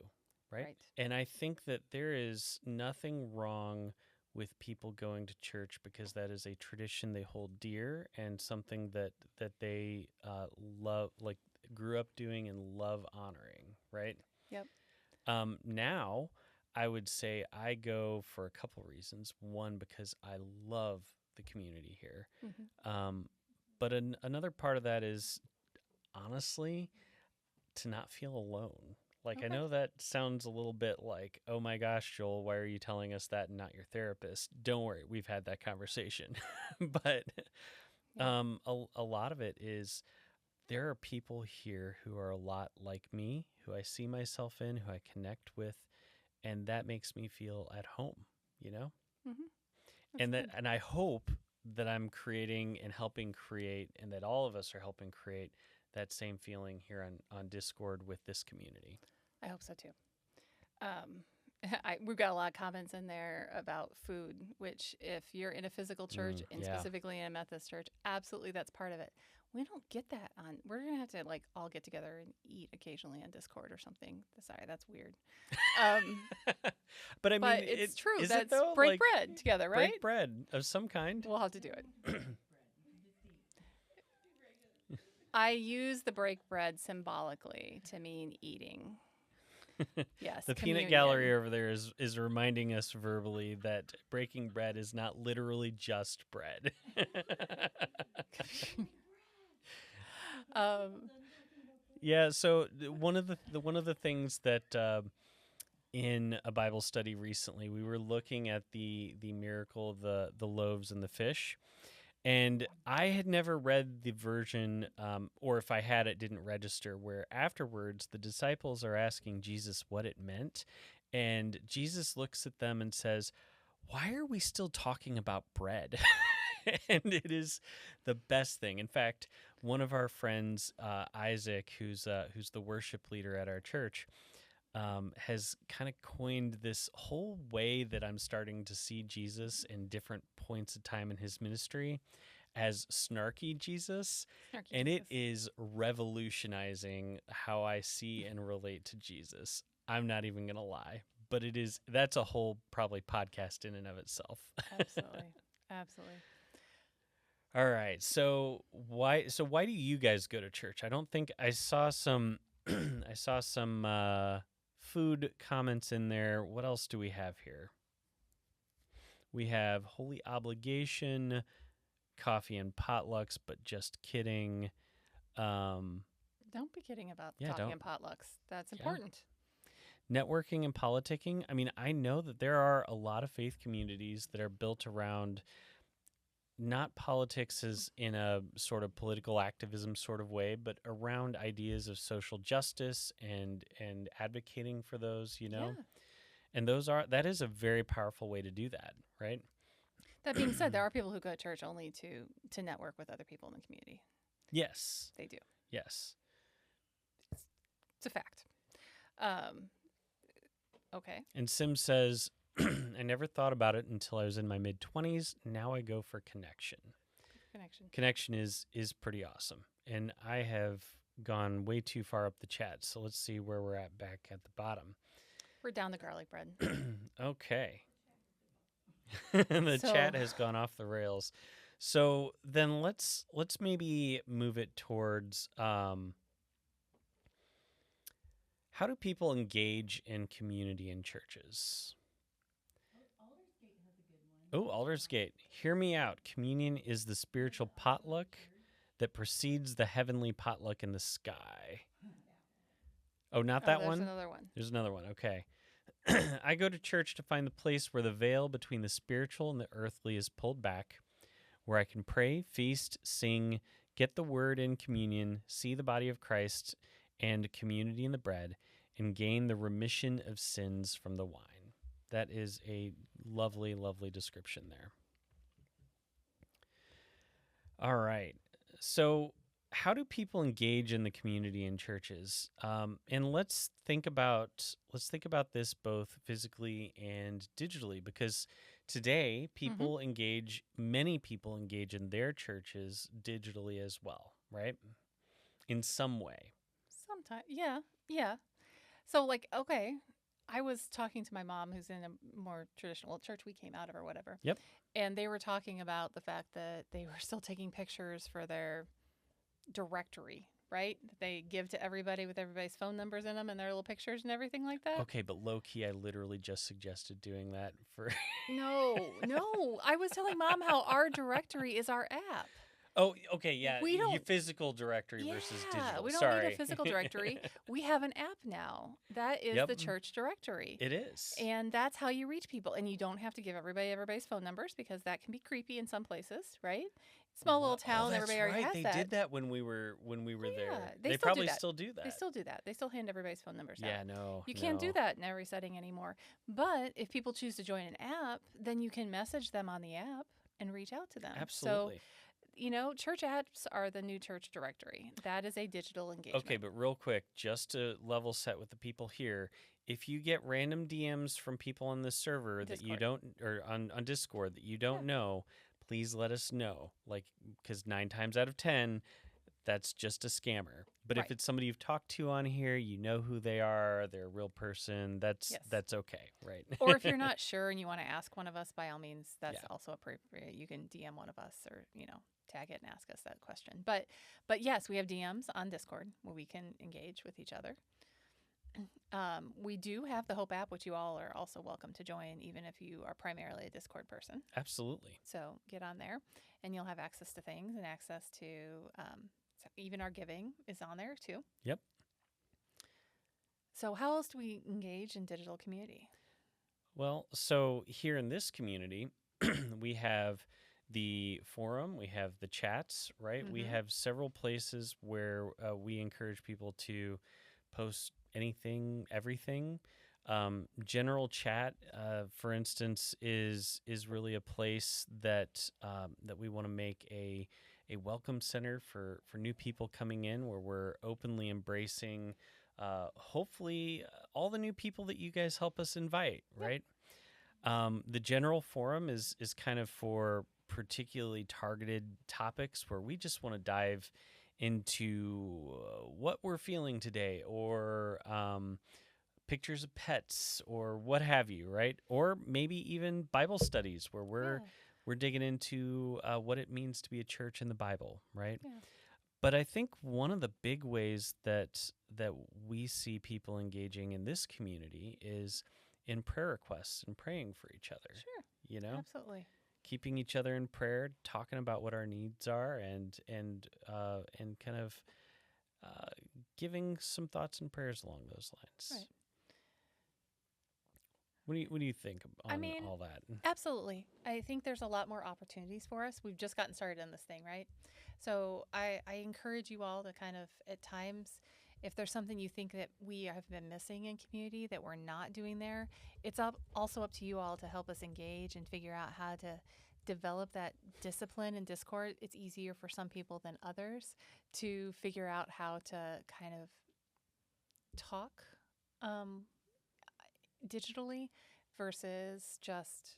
Speaker 2: right?
Speaker 1: Right.
Speaker 2: And I think that there is nothing wrong with people going to church because that is a tradition they hold dear and something that they love, like grew up doing and love honoring, right?
Speaker 1: Yep.
Speaker 2: Now, I would say I go for a couple reasons. One, because I love the community here.
Speaker 1: Mm-hmm.
Speaker 2: But another part of that is, honestly, to not feel alone. Like, I
Speaker 1: Okay.
Speaker 2: know that sounds a little bit like, oh my gosh, Joel, why are you telling us that and not your therapist? Don't worry, we've had that conversation. But
Speaker 1: Yeah.
Speaker 2: a lot of it is there are people here who are a lot like me, who I see myself in, who I connect with, and that makes me feel at home, you know?
Speaker 1: Mm-hmm.
Speaker 2: And I hope that I'm creating and helping create, and that all of us are helping create that same feeling here on Discord with this community.
Speaker 1: I hope so too. We've got a lot of comments in there about food, which if you're in a physical church and
Speaker 2: yeah.
Speaker 1: specifically in a Methodist church, absolutely that's part of it. We don't get that on. We're gonna have to like all get together and eat occasionally on Discord or something. Sorry, that's weird.
Speaker 2: But I mean,
Speaker 1: But it's true.
Speaker 2: is
Speaker 1: That's
Speaker 2: it though?
Speaker 1: break
Speaker 2: Like,
Speaker 1: bread together, right?
Speaker 2: break bread of some kind.
Speaker 1: We'll have to do it. I use the break bread symbolically to mean eating. Yes.
Speaker 2: The peanut
Speaker 1: communion.
Speaker 2: gallery over there is reminding us verbally that breaking bread is not literally just bread. Yeah, so one of the things that in a Bible study recently, we were looking at the miracle of the loaves and the fish, and I had never read the version, or if I had, it didn't register, where afterwards the disciples are asking Jesus what it meant, and Jesus looks at them and says, "Why are we still talking about bread?" And it is the best thing. In fact, one of our friends, Isaac, who's the worship leader at our church, has kind of coined this whole way that I'm starting to see Jesus in different points of time in his ministry as snarky Jesus.
Speaker 1: Snarky
Speaker 2: And it
Speaker 1: Jesus.
Speaker 2: is revolutionizing how I see and relate to Jesus. I'm not even going to lie, but that's a whole probably podcast in and of itself.
Speaker 1: Absolutely. Absolutely.
Speaker 2: All right. So why do you guys go to church? I don't think I saw some I saw some food comments in there. What else do we have here? We have holy obligation, coffee and potlucks, but just kidding.
Speaker 1: Don't be kidding about
Speaker 2: Yeah,
Speaker 1: coffee
Speaker 2: don't.
Speaker 1: and potlucks. That's
Speaker 2: Yeah.
Speaker 1: important.
Speaker 2: Networking and politicking. I mean, I know that there are a lot of faith communities that are built around not politics as in a sort of political activism sort of way, but around ideas of social justice and advocating for those, you know?
Speaker 1: Yeah.
Speaker 2: And that is a very powerful way to do that, right?
Speaker 1: That being said, there are people who go to church only to network with other people in the community.
Speaker 2: Yes.
Speaker 1: They do.
Speaker 2: Yes.
Speaker 1: It's a fact. Okay.
Speaker 2: And Sim says, I never thought about it until I was in my mid-20s. Now I go for connection.
Speaker 1: Connection.
Speaker 2: Connection is pretty awesome. And I have gone way too far up the chat. So let's see where we're at back at the bottom.
Speaker 1: We're down the garlic bread.
Speaker 2: Okay. The
Speaker 1: So-
Speaker 2: chat has gone off the rails. So then let's maybe move it towards how do people engage in community in churches? Oh, Aldersgate, hear me out. Communion is the spiritual potluck that precedes the heavenly potluck in the sky. Oh, not that
Speaker 1: there's
Speaker 2: one?
Speaker 1: another one.
Speaker 2: There's another one. Okay. I go to church to find the place where the veil between the spiritual and the earthly is pulled back, where I can pray, feast, sing, get the word in communion, see the body of Christ and community in the bread, and gain the remission of sins from the wine. That is a lovely, lovely description there. All right. So, how do people engage in the community in churches? And let's think about this both physically and digitally, because today many people engage in their churches digitally as well, right? In some way.
Speaker 1: Sometimes, yeah. So, like, okay, I was talking to my mom, who's in a more traditional church we came out of or whatever.
Speaker 2: Yep.
Speaker 1: And they were talking about the fact that they were still taking pictures for their directory, right? That they give to everybody with everybody's phone numbers in them and their little pictures and everything like that.
Speaker 2: Okay, but low key, I literally just suggested doing that for.
Speaker 1: No. I was telling Mom how our directory is our app.
Speaker 2: Oh, okay, yeah.
Speaker 1: We don't-
Speaker 2: physical directory versus digital.
Speaker 1: We don't
Speaker 2: Sorry.
Speaker 1: need a physical directory. We have an app now. That is
Speaker 2: Yep.
Speaker 1: the church directory.
Speaker 2: It is.
Speaker 1: And that's how you reach people. And you don't have to give everybody's phone numbers, because that can be creepy in some places, right? Small little town,
Speaker 2: that's
Speaker 1: everybody already
Speaker 2: right.
Speaker 1: has
Speaker 2: They
Speaker 1: that.
Speaker 2: did that when we were there.
Speaker 1: Yeah,
Speaker 2: They
Speaker 1: they still do
Speaker 2: probably
Speaker 1: that.
Speaker 2: still do that.
Speaker 1: They still do that. They still hand everybody's phone numbers out.
Speaker 2: Yeah, no.
Speaker 1: You can't do
Speaker 2: no.
Speaker 1: that in every setting anymore. But if people choose to join an app, then you can message them on the app and reach out to them.
Speaker 2: Absolutely.
Speaker 1: So, church apps are the new church directory. That is a digital engagement.
Speaker 2: Okay, but real quick, just to level set with the people here, if you get random DMs from people on this server that you
Speaker 1: Discord.
Speaker 2: don't, or on Discord that you don't
Speaker 1: Yeah.
Speaker 2: know, please let us know. Like, because 9 times out of 10, that's just a scammer. But if
Speaker 1: Right.
Speaker 2: it's somebody you've talked to on here, you know who they are, they're a real person, that's okay, right?
Speaker 1: Or if you're not sure and you want to ask one of us, by all means, that's
Speaker 2: Yeah.
Speaker 1: also appropriate. You can DM one of us, or tag it and ask us that question. But yes, we have DMs on Discord where we can engage with each other. We do have the Hope app, which you all are also welcome to join, even if you are primarily a Discord person.
Speaker 2: Absolutely.
Speaker 1: So get on there, and you'll have access to things and access to so even our giving is on there too.
Speaker 2: Yep.
Speaker 1: So how else do we engage in digital community?
Speaker 2: Well, so here in this community, we have the forum, we have the chats, right? We
Speaker 1: Mhm.
Speaker 2: have several places where we encourage people to post anything, everything. General chat, for instance, is really a place that that we want to make a welcome center for new people coming in, where we're openly embracing hopefully all the new people that you guys help us invite, right? The general forum is kind of for particularly targeted topics where we just want to dive into what we're feeling today, or pictures of pets, or what have you, right? Or maybe even Bible studies where we're digging into what it means to be a church in the Bible, right?
Speaker 1: Yeah.
Speaker 2: But I think one of the big ways that we see people engaging in this community is in prayer requests and praying for each other.
Speaker 1: Sure.
Speaker 2: You know,
Speaker 1: Absolutely.
Speaker 2: keeping each other in prayer, talking about what our needs are, and kind of giving some thoughts and prayers along those lines.
Speaker 1: Right.
Speaker 2: What do you think on
Speaker 1: mean,
Speaker 2: all that?
Speaker 1: Absolutely. I think there's a lot more opportunities for us. We've just gotten started on this thing, right? So I encourage you all to kind of, at times, if there's something you think that we have been missing in community that we're not doing there, it's also up to you all to help us engage and figure out how to develop that discipline in Discord. It's easier for some people than others to figure out how to kind of talk digitally versus just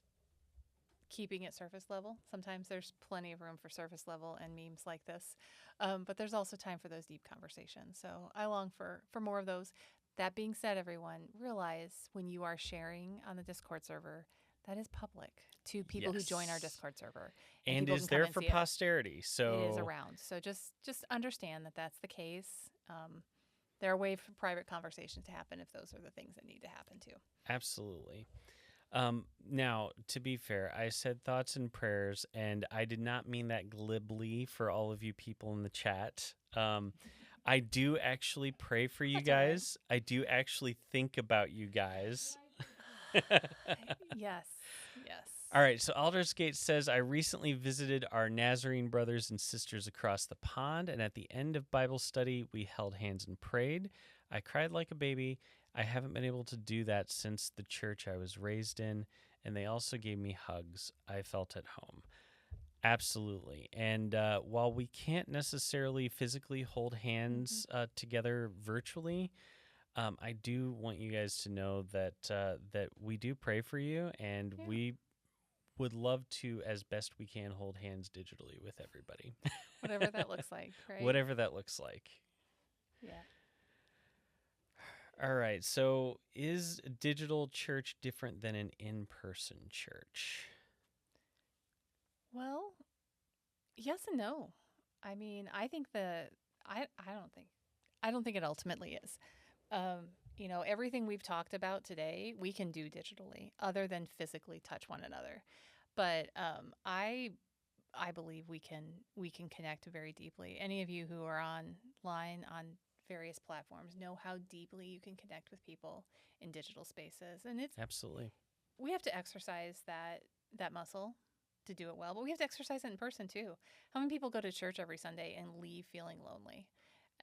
Speaker 1: keeping it surface level. Sometimes there's plenty of room for surface level and memes like this, but there's also time for those deep conversations. So I long for more of those. That being said, everyone, realize when you are sharing on the Discord server, that is public to people who join our
Speaker 2: Yes.
Speaker 1: Discord server.
Speaker 2: And
Speaker 1: people
Speaker 2: is
Speaker 1: can come
Speaker 2: there
Speaker 1: and
Speaker 2: for
Speaker 1: see it.
Speaker 2: posterity. So
Speaker 1: It is around. So just understand that that's the case. There are ways for private conversations to happen if those are the things that need to happen too.
Speaker 2: Absolutely. Now, to be fair, I said thoughts and prayers, and I did not mean that glibly for all of you people in the chat. I do actually pray for you
Speaker 1: That's all right.
Speaker 2: guys. I do actually think about you guys.
Speaker 1: Yes. Yes.
Speaker 2: All right, so Aldersgate says, I recently visited our Nazarene brothers and sisters across the pond, and at the end of Bible study, we held hands and prayed. I cried like a baby. I haven't been able to do that since the church I was raised in, and they also gave me hugs. I felt at home. Absolutely. And while we can't necessarily physically hold hands together virtually, I do want you guys to know that that we do pray for you, and
Speaker 1: Yeah.
Speaker 2: we would love to, as best we can, hold hands digitally with everybody.
Speaker 1: Whatever that looks like, right?
Speaker 2: Whatever that looks like.
Speaker 1: Yeah.
Speaker 2: All right. So, is digital church different than an in-person church?
Speaker 1: Well, yes and no. I mean, I think I don't think it ultimately is. Everything we've talked about today, we can do digitally, other than physically touch one another. But I believe we can connect very deeply. Any of you who are online on various platforms know how deeply you can connect with people in digital spaces, and
Speaker 2: Absolutely.
Speaker 1: we have to exercise that muscle to do it well, but we have to exercise it in person too. How many people go to church every Sunday and leave feeling lonely?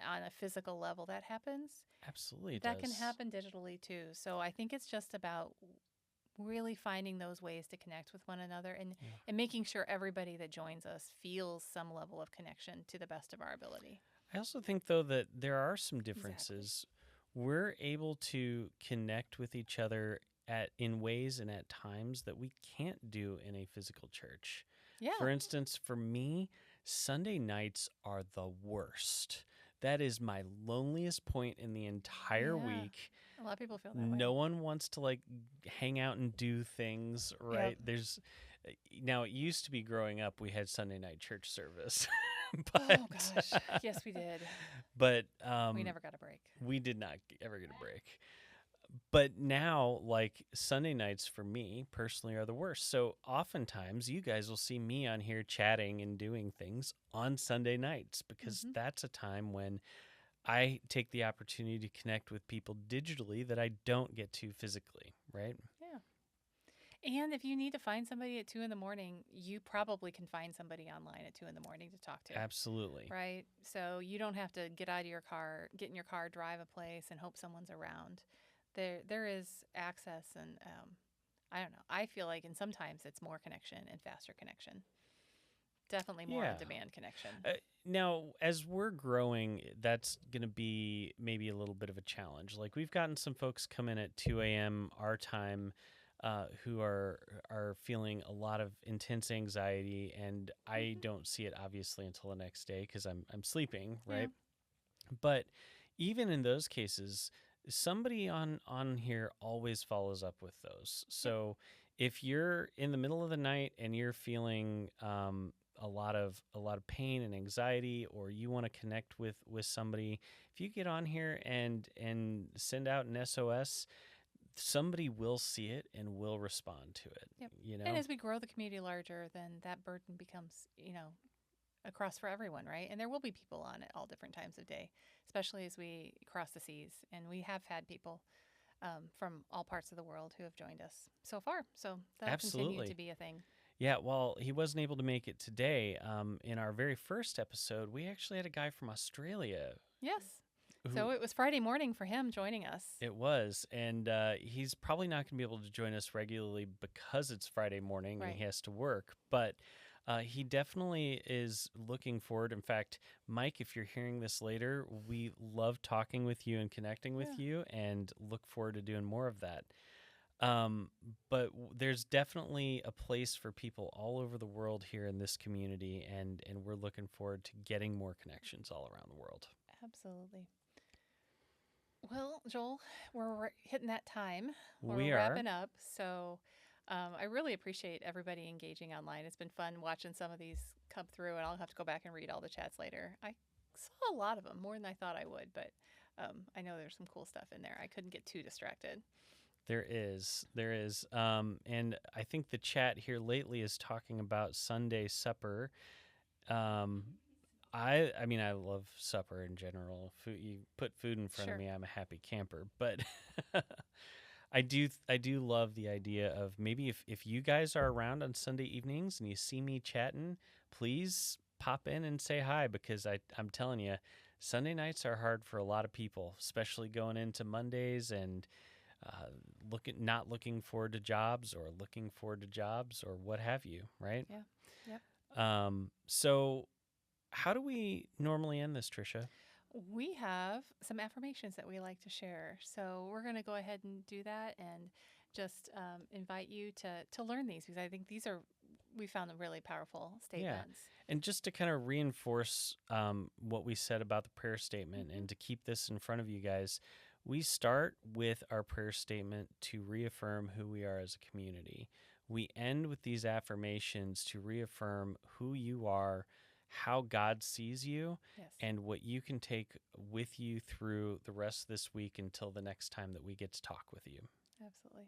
Speaker 1: On a physical level, that happens.
Speaker 2: Absolutely. It
Speaker 1: That can
Speaker 2: does.
Speaker 1: happen digitally too. So I think it's just about really finding those ways to connect with one another and making sure everybody that joins us feels some level of connection to the best of our ability.
Speaker 2: I also think, though, that there are some differences. We're able to connect with each other in ways and at times that we can't do in a physical church.
Speaker 1: Yeah.
Speaker 2: For instance, for me, Sunday nights are the worst. That is my loneliest point in the entire
Speaker 1: Yeah.
Speaker 2: week.
Speaker 1: A lot of people feel that way.
Speaker 2: No one wants to like hang out and do things, right? There's now, it used to be growing up we had Sunday night church service. But
Speaker 1: Oh gosh. Yes, we did.
Speaker 2: but
Speaker 1: We never got a break.
Speaker 2: we did not ever get a break. But now, like, Sunday nights for me personally are the worst. So oftentimes you guys will see me on here chatting and doing things on Sunday nights because that's a time when I take the opportunity to connect with people digitally that I don't get to physically, right?
Speaker 1: Yeah. And if you need to find somebody at 2 a.m, you probably can find somebody online at 2 a.m. to talk to.
Speaker 2: Absolutely.
Speaker 1: Right? So you don't have to get in your car, drive a place, and hope someone's around. There is access, and I don't know. I feel like, and sometimes it's more connection and faster connection. Definitely more
Speaker 2: Yeah.
Speaker 1: on demand connection.
Speaker 2: Now, as we're growing, that's going to be maybe a little bit of a challenge. Like, we've gotten some folks come in at 2 a.m. our time who are feeling a lot of intense anxiety, and I don't see it obviously until the next day because I'm sleeping, right? But even in those cases, somebody on here always follows up with those. So if you're in the middle of the night and you're feeling a lot of pain and anxiety, or you want to connect with somebody, if you get on here and send out an SOS, somebody will see it and will respond to it.
Speaker 1: Yep.
Speaker 2: You know,
Speaker 1: And as we grow the community larger, then that burden becomes, across for everyone, right? And there will be people on at all different times of day, especially as we cross the seas. And we have had people from all parts of the world who have joined us so far. So that'll continue
Speaker 2: Absolutely.
Speaker 1: to be a thing.
Speaker 2: Yeah, well, he wasn't able to make it today. In our very first episode, we actually had a guy from Australia.
Speaker 1: Yes.
Speaker 2: who-
Speaker 1: So it was Friday morning for him joining us.
Speaker 2: It was, and he's probably not going to be able to join us regularly because it's Friday morning and
Speaker 1: Right.
Speaker 2: he has to work. But he definitely is looking forward. In fact, Mike, if you're hearing this later, we love talking with you and connecting with you, and look forward to doing more of that. But there's definitely a place for people all over the world here in this community, and we're looking forward to getting more connections all around the world.
Speaker 1: Absolutely. Well, Joel, we're hitting that time.
Speaker 2: We
Speaker 1: We're
Speaker 2: are.
Speaker 1: wrapping up. So I really appreciate everybody engaging online. It's been fun watching some of these come through, and I'll have to go back and read all the chats later. I saw a lot of them, more than I thought I would, but I know there's some cool stuff in there. I couldn't get too distracted.
Speaker 2: There is. There is. And I think the chat here lately is talking about Sunday supper. Um, I mean, I love supper in general. Food, you put food in front of
Speaker 1: Sure.
Speaker 2: me, I'm a happy camper. But I do love the idea of maybe if you guys are around on Sunday evenings and you see me chatting, please pop in and say hi, because I'm telling you, Sunday nights are hard for a lot of people, especially going into Mondays and not looking forward to jobs, or looking forward to jobs, or what have you, right?
Speaker 1: Yeah. Yep.
Speaker 2: So how do we normally end this, Trisha?
Speaker 1: We have some affirmations that we like to share. So we're going to go ahead and do that, and just invite you to learn these, because I think we found them really powerful statements.
Speaker 2: And just to kind of reinforce what we said about the prayer statement, and to keep this in front of you guys, we start with our prayer statement to reaffirm who we are as a community. We end with these affirmations to reaffirm who you are, how God sees you,
Speaker 1: Yes.
Speaker 2: and what you can take with you through the rest of this week until the next time that we get to talk with you.
Speaker 1: Absolutely.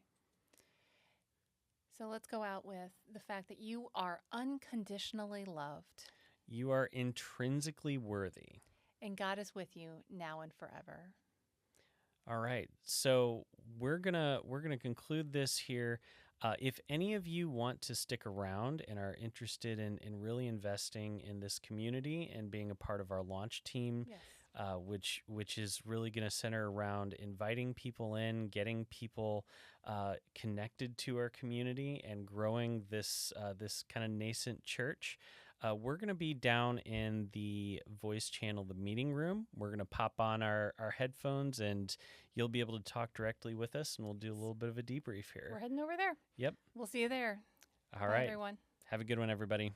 Speaker 1: So let's go out with the fact that you are unconditionally loved,
Speaker 2: You are intrinsically worthy.
Speaker 1: and God is with you now and forever.
Speaker 2: All right. So we're gonna conclude this here. If any of you want to stick around and are interested in really investing in this community and being a part of our launch team,
Speaker 1: Yes.
Speaker 2: which is really going to center around inviting people in, getting people connected to our community, and growing this kind of nascent church. We're going to be down in the voice channel, the meeting room. We're going to pop on our headphones, and you'll be able to talk directly with us, and we'll do a little bit of a debrief
Speaker 1: We're
Speaker 2: here.
Speaker 1: heading over there.
Speaker 2: Yep.
Speaker 1: We'll see you there.
Speaker 2: All
Speaker 1: Bye,
Speaker 2: right.
Speaker 1: everyone.
Speaker 2: Have a good one, everybody.